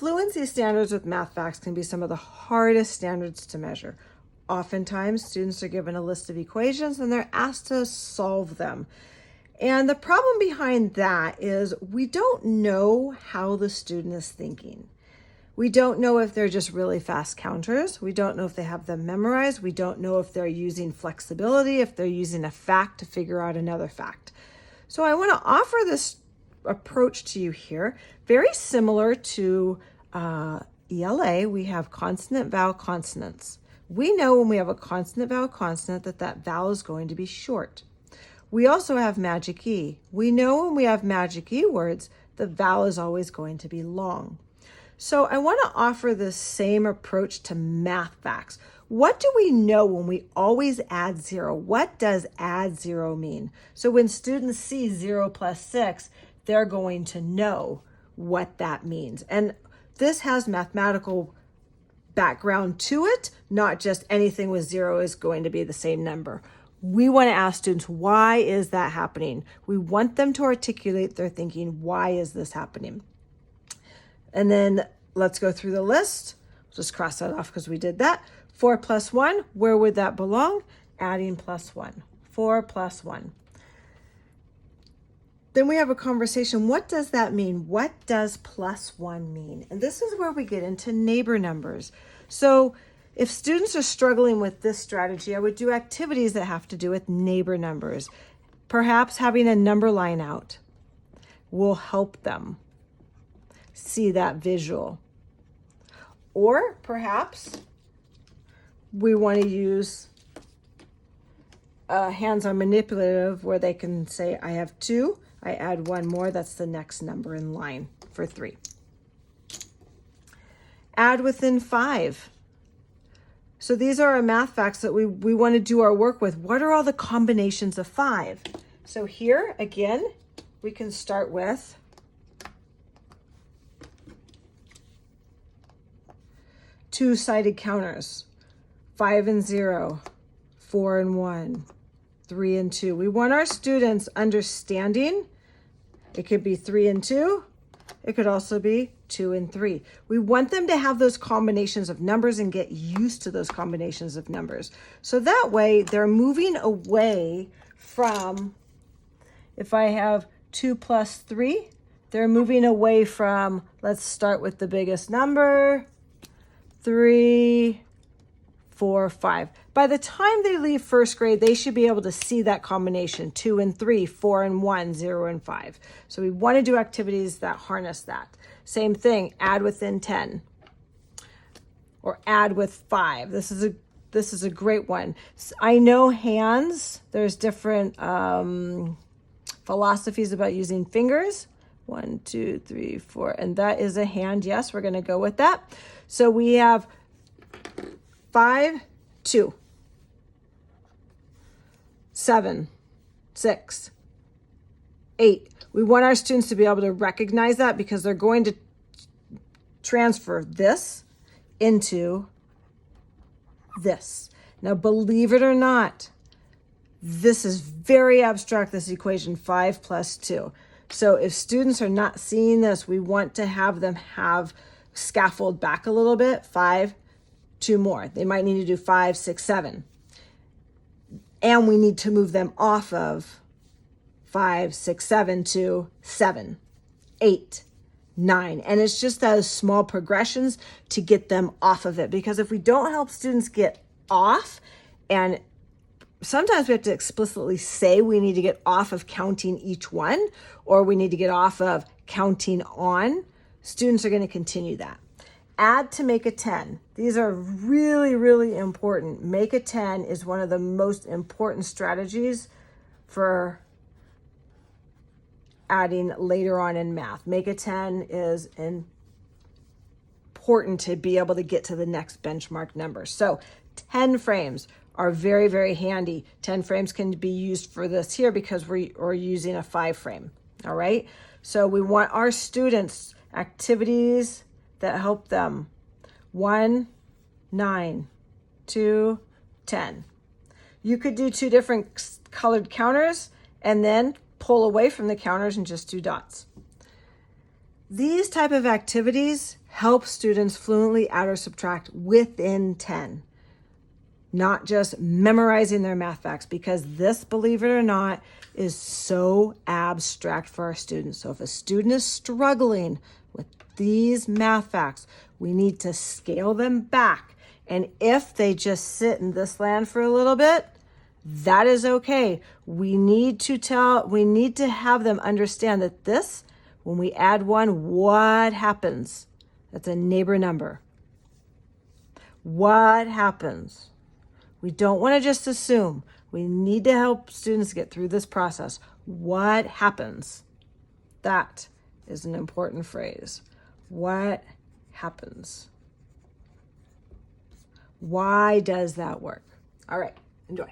fluency standards with math facts can be some of the hardest standards to measure. Oftentimes, students are given a list of equations and they're asked to solve them. And the problem behind that is we don't know how the student is thinking. We don't know if they're just really fast counters. We don't know if they have them memorized. We don't know if they're using flexibility, if they're using a fact to figure out another fact. So I want to offer this approach to you here, very similar to ELA. We have consonant, vowel, consonants. We know when we have a consonant, vowel, consonant that vowel is going to be short. We also have magic E. We know when we have magic E words, the vowel is always going to be long. So I want to offer this same approach to math facts. What do we know when we always add 0? What does add 0 mean? So when students see 0 plus 6, they're going to know what that means. And this has mathematical background to it, not just anything with 0 is going to be the same number. We want to ask students, why is that happening? We want them to articulate their thinking, why is this happening? And then let's go through the list. Just cross that off because we did that. 4 plus 1, where would that belong? Adding plus 1. 4 plus 1. Then we have a conversation. What does that mean? What does plus 1 mean? And this is where we get into neighbor numbers. So if students are struggling with this strategy, I would do activities that have to do with neighbor numbers. Perhaps having a number line out will help them see that visual. Or perhaps we want to use hands-on manipulative where they can say, I have 2, I add 1 more, that's the next number in line for 3. Add within 5. So these are our math facts that we want to do our work with. What are all the combinations of 5? So here, again, we can start with two-sided counters, 5 and 0, 4 and 1, 3 and 2. We want our students understanding. It could be 3 and 2. It could also be 2 and 3. We want them to have those combinations of numbers and get used to those combinations of numbers. So that way they're moving away from, if I have 2 plus 3, they're moving away from, let's start with the biggest number, 3, 4, 5. By the time they leave first grade, they should be able to see that combination, 2 and 3, 4 and 1, 0 and 5. So we want to do activities that harness that. Same thing, add within 10 or add with 5. This is a great one. I know hands, there's different philosophies about using fingers. 1, 2, 3, 4, and that is a hand. Yes, we're going to go with that. So we have 5, 2, 7, 6, 8. We want our students to be able to recognize that because they're going to transfer this into this. Now, believe it or not, this is very abstract, this equation, 5 plus 2. So if students are not seeing this, we want to have them have scaffold back a little bit, 5, 2 more. They might need to do 5, 6, 7. And we need to move them off of 5, 6, 7 to 7, 8, 9. And it's just those small progressions to get them off of it. Because if we don't help students get off, and sometimes we have to explicitly say we need to get off of counting each one, or we need to get off of counting on, students are going to continue that. Add to make a 10. These are really, really important. Make a 10 is one of the most important strategies for adding later on in math. Make a 10 is important to be able to get to the next benchmark number. So 10 frames are very, very handy. 10 frames can be used for this here because we're using a 5 frame. All right. So we want our students activities that help them. 1, 9, 2, 10. You could do 2 different colored counters and then pull away from the counters and just do dots. These type of activities help students fluently add or subtract within 10, not just memorizing their math facts, because this, believe it or not, is so abstract for our students. So if a student is struggling with these math facts, we need to scale them back. And if they just sit in this land for a little bit, that is okay. We need to have them understand that this, when we add 1, what happens? That's a neighbor number. What happens? We don't want to just assume. We need to help students get through this process. What happens? That is an important phrase. What happens? Why does that work? All right, enjoy.